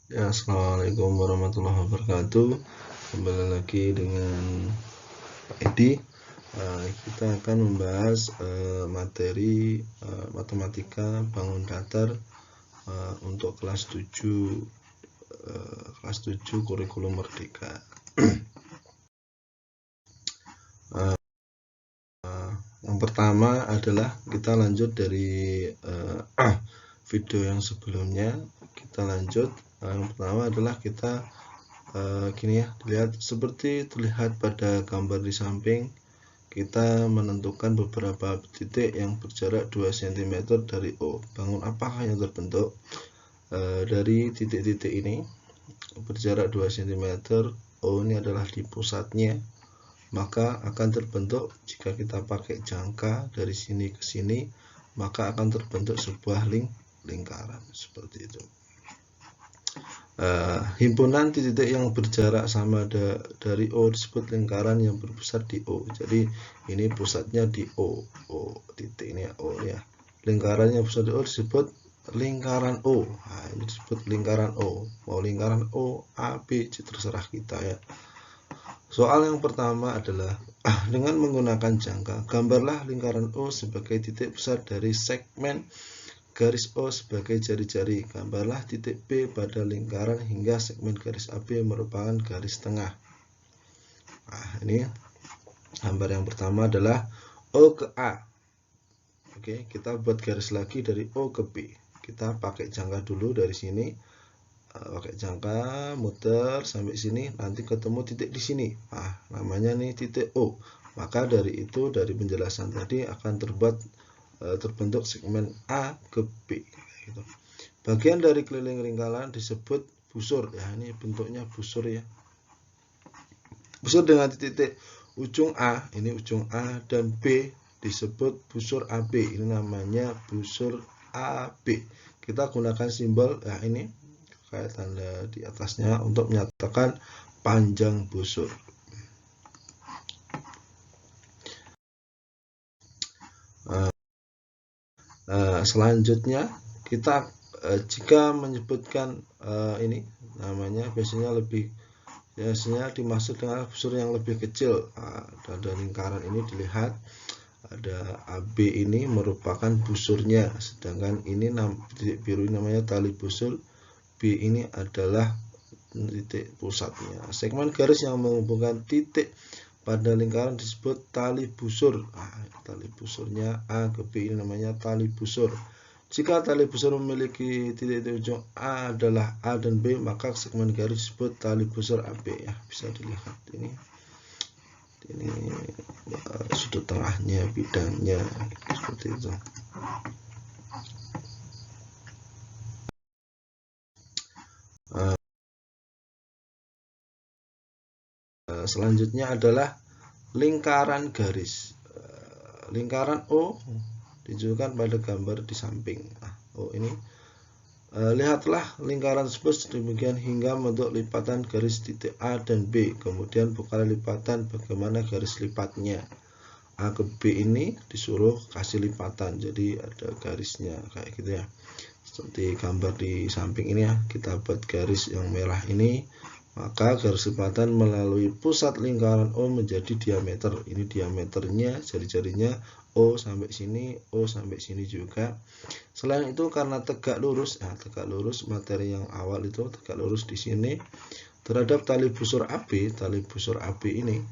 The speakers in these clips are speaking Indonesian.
Ya, assalamualaikum warahmatullahi wabarakatuh. Kembali lagi dengan Pak Edi. Kita akan membahas materi matematika bangun datar untuk kelas 7 kurikulum merdeka. Yang pertama adalah kita lanjut dari video yang sebelumnya. Kita lanjut. Yang pertama adalah kita gini ya, lihat seperti terlihat pada gambar di samping, kita menentukan beberapa titik yang berjarak 2 cm dari O. Bangun apakah yang terbentuk? Dari titik-titik ini berjarak 2 cm, O ini adalah di pusatnya, maka akan terbentuk, jika kita pakai jangka dari sini ke sini, maka akan terbentuk sebuah lingkaran seperti itu. Himpunan titik yang berjarak sama dari O disebut lingkaran yang berpusat di O. Jadi ini pusatnya di O, titik ini O ya. Lingkaran yang pusat di O disebut lingkaran O. Nah, ini disebut lingkaran O. Mau lingkaran O, A, B, C, terserah kita ya. Soal yang pertama adalah dengan menggunakan jangka, gambarlah lingkaran O sebagai titik pusat dari segmen garis O sebagai jari-jari. Gambarlah titik P pada lingkaran hingga segmen garis AB merupakan garis tengah. Nah, ini gambar yang pertama adalah O ke A. Oke, kita buat garis lagi dari O ke B. Kita pakai jangka dulu dari sini. Pakai jangka, muter sampai sini, nanti ketemu titik di sini. Nah, namanya nih titik O. Maka dari itu, dari penjelasan tadi akan terbentuk segmen A ke B. Gitu. Bagian dari keliling lingkaran disebut busur. Ya, ini bentuknya busur ya. Busur dengan titik ujung A, ini ujung A, dan B disebut busur AB. Ini namanya busur AB. Kita gunakan simbol, ya ini kayak tanda di atasnya untuk menyatakan panjang busur. Selanjutnya kita jika menyebutkan ini namanya biasanya dimaksud dengan busur yang lebih kecil. Pada lingkaran ini dilihat ada AB ini merupakan busurnya, sedangkan ini titik biru namanya tali busur, B ini adalah titik pusatnya. Segmen garis yang menghubungkan titik pada lingkaran disebut tali busur. Tali busurnya A ke B ini namanya tali busur. Jika tali busur memiliki titik ujung A adalah A dan B, maka segmen garis disebut tali busur AB ya. Bisa dilihat ini sudut tengahnya, bidangnya seperti itu. Selanjutnya adalah lingkaran garis. Lingkaran O ditunjukkan pada gambar di samping. O ini lihatlah lingkaran tersebut demikian hingga membentuk lipatan garis titik A dan B. Kemudian bukanlah lipatan bagaimana garis lipatnya. A ke B ini disuruh kasih lipatan, jadi ada garisnya kayak gitu ya. Seperti gambar di samping ini ya, kita buat garis yang merah ini, maka garis lipatan melalui pusat lingkaran O menjadi diameter. Ini diameternya, jari-jarinya O sampai sini, O sampai sini juga. Selain itu karena tegak lurus, materi yang awal itu tegak lurus di sini terhadap tali busur AB ini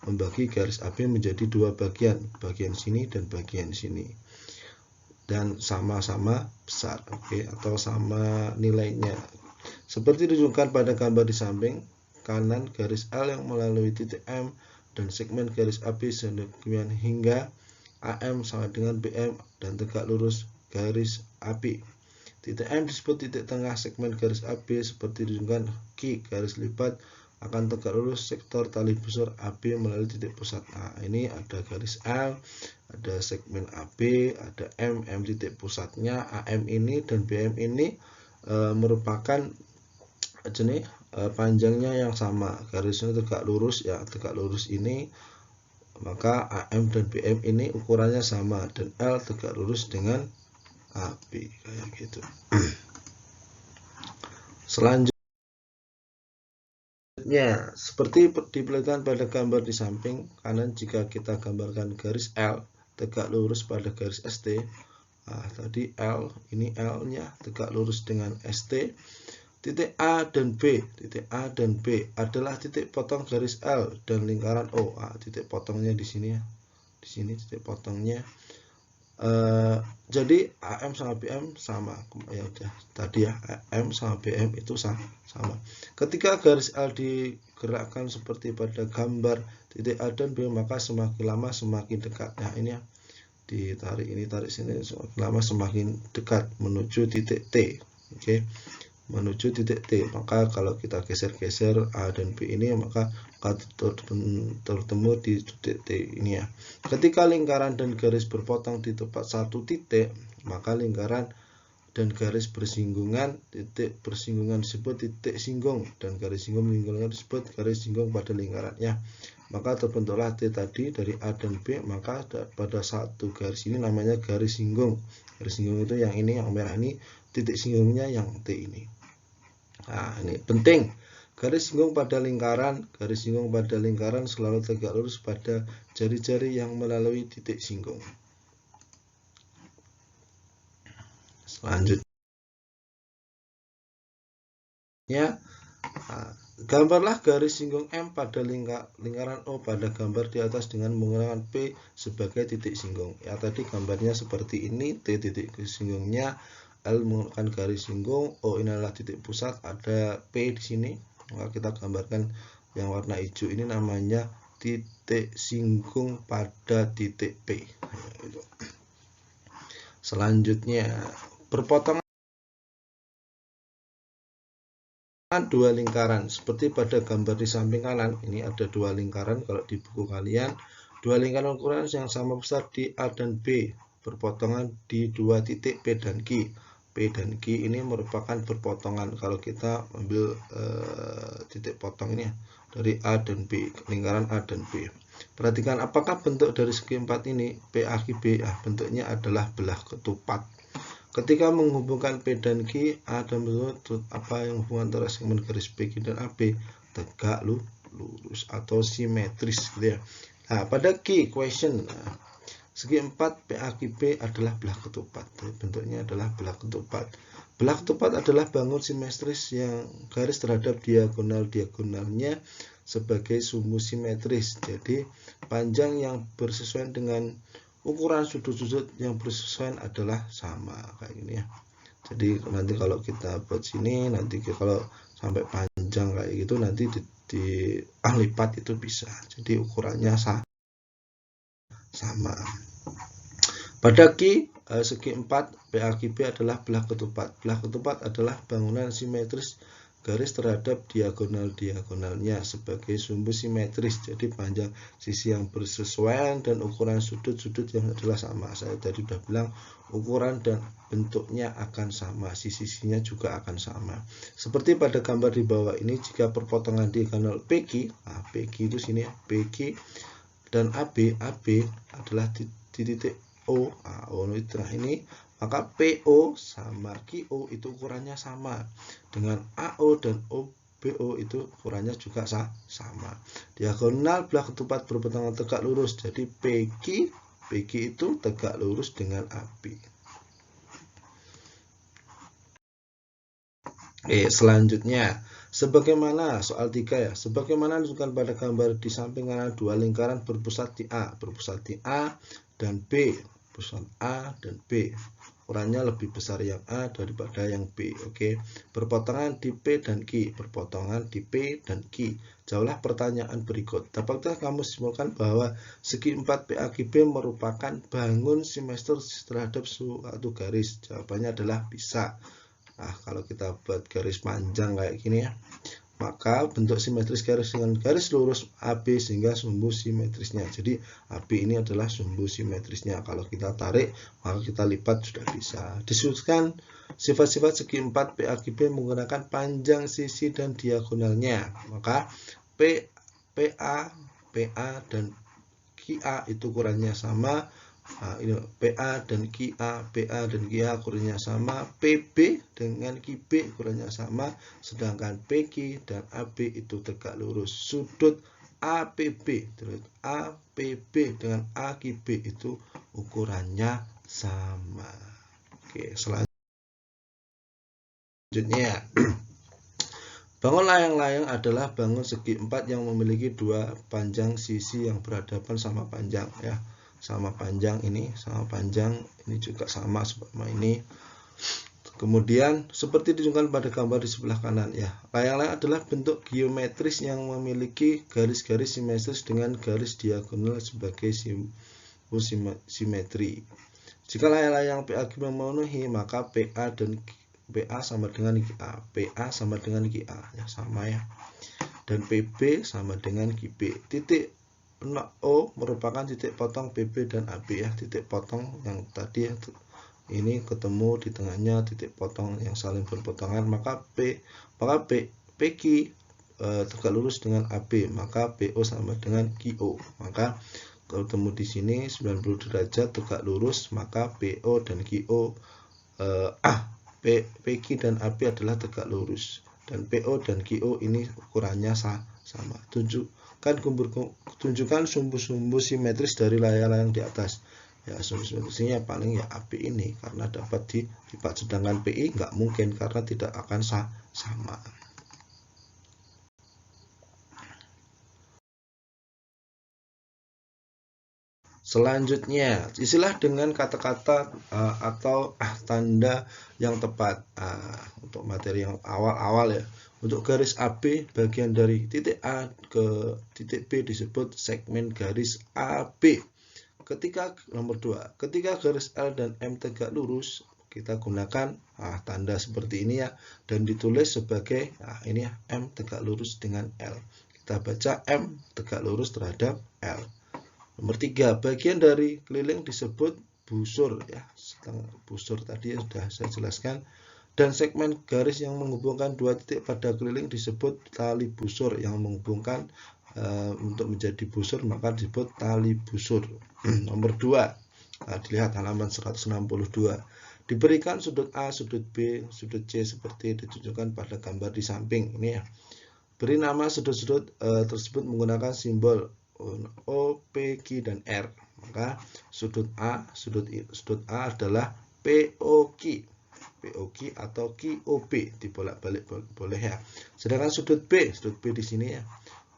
membagi garis AB menjadi dua bagian sini dan bagian sini, dan sama-sama besar, atau sama nilainya. Seperti ditunjukkan pada gambar di samping kanan, garis L yang melalui titik M dan segmen garis AB sedemikian hingga AM sama dengan BM dan tegak lurus garis AB. Titik M disebut titik tengah segmen garis AB seperti ditunjukkan Q garis lipat akan tegak lurus sektor tali busur AB melalui titik pusat. Ini ada garis L, ada segmen AB, ada M titik pusatnya, AM ini dan BM ini merupakan jenis panjangnya yang sama, garisnya tegak lurus ya, tegak lurus ini, maka AM dan BM ini ukurannya sama dan L tegak lurus dengan AB kayak gitu. Selanjutnya, seperti diperlihatkan pada gambar di samping kanan, jika kita gambarkan garis L tegak lurus pada garis ST. Nah, tadi L, ini L-nya tegak lurus dengan ST. Titik A dan B, titik A dan B adalah titik potong garis L dan lingkaran O. Nah, titik potongnya di sini ya. Di sini titik potongnya. Jadi AM sama BM sama, ya udah tadi ya, AM sama BM itu sama. Ketika garis L digerakkan seperti pada gambar titik A dan B, maka semakin lama semakin dekat. Nah, ini ya, ditarik ini, tarik sini, semakin lama semakin dekat menuju titik T. Oke, menuju titik T. Maka kalau kita geser-geser A dan B ini, maka tertemu di titik T ini ya. Ketika lingkaran dan garis berpotong di tempat satu titik, maka lingkaran dan garis bersinggungan, titik bersinggungan disebut titik singgung, dan garis singgung lingkaran disebut garis singgung pada lingkarannya. Maka terbentuklah T tadi dari A dan B, maka pada satu garis ini namanya garis singgung. Garis singgung itu yang ini, yang merah ini, titik singgungnya yang T ini. Nah, ini penting. Garis singgung pada lingkaran selalu tegak lurus pada jari-jari yang melalui titik singgung. Selanjutnya, gambarlah garis singgung M pada lingkaran O pada gambar di atas dengan menggunakan P sebagai titik singgung. Ya, tadi gambarnya seperti ini, T titik singgungnya, L menggunakan garis singgung, O ini adalah titik pusat, ada P di sini. Maka kita gambarkan yang warna hijau ini namanya titik singgung pada titik P. Selanjutnya, berpotongan dua lingkaran seperti pada gambar di samping kanan. Ini ada dua lingkaran kalau di buku kalian. Dua lingkaran ukuran yang sama besar di A dan B berpotongan di dua titik P dan Q. P dan Q ini merupakan berpotongan kalau kita ambil titik potong ini ya, dari A dan B, lingkaran A dan B. Perhatikan apakah bentuk dari segi empat ini PAQB. Bentuknya adalah belah ketupat. Ketika menghubungkan P dan Q, A dan B, apa yang hubungan antara segmen garis PQ dan AB? Tegak lurus atau simetris gitu ya. Nah, pada Q question, segi 4 PAQB adalah belah ketupat. Bentuknya adalah belah ketupat. Belah ketupat adalah bangun simetris yang garis terhadap diagonal-diagonalnya sebagai sumbu simetris. Jadi panjang yang bersesuaian dengan ukuran sudut-sudut yang bersesuaian adalah sama kayak gini ya. Jadi nanti kalau kita buat sini, nanti kalau sampai panjang kayak gitu, nanti lipat itu bisa. Jadi ukurannya sama. Pada Q segi 4 PAQB adalah belah ketupat. Belah ketupat adalah bangunan simetris garis terhadap diagonal-diagonalnya sebagai sumbu simetris. Jadi panjang sisi yang bersesuaian dan ukuran sudut-sudut yang adalah sama. Saya tadi sudah bilang ukuran dan bentuknya akan sama, sisi-sisinya juga akan sama. Seperti pada gambar di bawah ini, jika perpotongan diagonal PQ, PQ itu sini ya, PQ dan AB adalah di titik O, O di tengah ini, maka PO sama QO itu ukurannya sama dengan AO dan OBO itu ukurannya juga sama. Diagonal belah ketupat berpotongan tegak lurus, jadi PQ itu tegak lurus dengan AB. Selanjutnya, sebagaimana soal 3 ya, sebagaimana disebutkan pada gambar di samping kanan, dua lingkaran berpusat di A dan B, pusat A dan B. Ukurannya lebih besar yang A daripada yang B. Oke. Berpotongan di P dan Q, berpotongan di P dan Q. Jawablah pertanyaan berikut. Dapatkah kamu simpulkan bahwa segi 4 PAQB merupakan bangun simetris terhadap suatu garis? Jawabannya adalah bisa. Nah, kalau kita buat garis panjang kayak gini ya, maka bentuk simetris garis dengan garis lurus AB sehingga sumbu simetrisnya. Jadi AB ini adalah sumbu simetrisnya. Kalau kita tarik, maka kita lipat sudah bisa. Disebutkan sifat-sifat segi 4 PAQB menggunakan panjang sisi dan diagonalnya. Maka PA dan QA itu ukurannya sama, Nah, ini PA dan QA, PA dan QA ukurannya sama, PB dengan QB ukurannya sama, sedangkan PQ dan AB itu tegak lurus. Sudut APB dengan AQB itu ukurannya sama. Oke, selanjutnya bangun layang-layang adalah bangun segi empat yang memiliki dua panjang sisi yang berhadapan sama panjang ya. Sama panjang ini juga sama ini. Kemudian seperti ditunjukkan pada gambar di sebelah kanan ya. Layang-layang adalah bentuk geometris yang memiliki garis-garis simetris dengan garis diagonal sebagai simetri. Jika layang-layang PAQ memenuhi, maka PA sama dengan QA, PA sama dengan QA ya, sama ya. Dan PB sama dengan QB. Titik O merupakan titik potong PB dan AB ya, titik potong yang tadi ya, ini ketemu di tengahnya titik potong yang saling berpotongan, maka PQ tegak lurus dengan AB, maka PO sama dengan QO. Maka ketemu di sini 90 derajat tegak lurus, maka PO dan QO PQ dan AB adalah tegak lurus, dan PO dan QO ini ukurannya sama. Tunjukkan sumbu-sumbu simetris dari layang-layang di atas. Ya, sumbu simetrisinya paling ya AB ini karena dapat dilipat, sedangkan PI nggak mungkin karena tidak akan sama. Selanjutnya, isilah dengan kata-kata atau tanda yang tepat untuk materi yang awal-awal ya. Untuk garis AB, bagian dari titik A ke titik B disebut segmen garis AB. Nomor 2, ketika garis L dan M tegak lurus, kita gunakan tanda seperti ini ya, dan ditulis sebagai ini ya, M tegak lurus dengan L. Kita baca M tegak lurus terhadap L. Nomor 3, bagian dari keliling disebut busur ya. Busur tadi yang sudah saya jelaskan. Dan segmen garis yang menghubungkan dua titik pada keliling disebut tali busur, yang menghubungkan untuk menjadi busur maka disebut tali busur. Nomor 2, dilihat halaman 162. Diberikan sudut A, sudut B, sudut C seperti ditunjukkan pada gambar di samping ini ya. Beri nama sudut-sudut tersebut menggunakan simbol O, P, Q, dan R. Maka sudut A adalah POQ atau QOB, dibolak-balik boleh ya. Sedangkan sudut B di sini ya,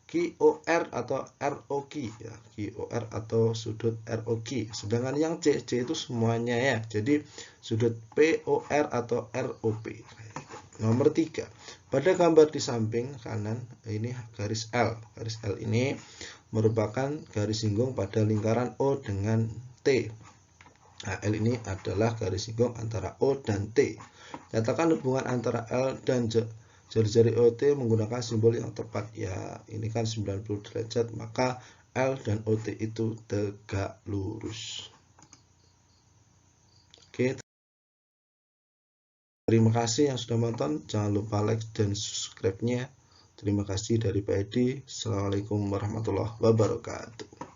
QOR atau ROQ ya, QOR atau sudut ROQ. Sedangkan yang C itu semuanya ya. Jadi sudut POR atau ROP. Nomor 3, pada gambar di samping kanan ini garis L. Garis L ini merupakan garis singgung pada lingkaran O dengan T. L ini adalah garis singgung antara O dan T. Katakan hubungan antara L dan jari-jari OT menggunakan simbol yang tepat ya. Ini kan 90 derajat, maka L dan OT itu tegak lurus. Oke. Terima kasih yang sudah menonton. Jangan lupa like dan subscribe-nya. Terima kasih dari Pak Edi. Assalamualaikum warahmatullahi wabarakatuh.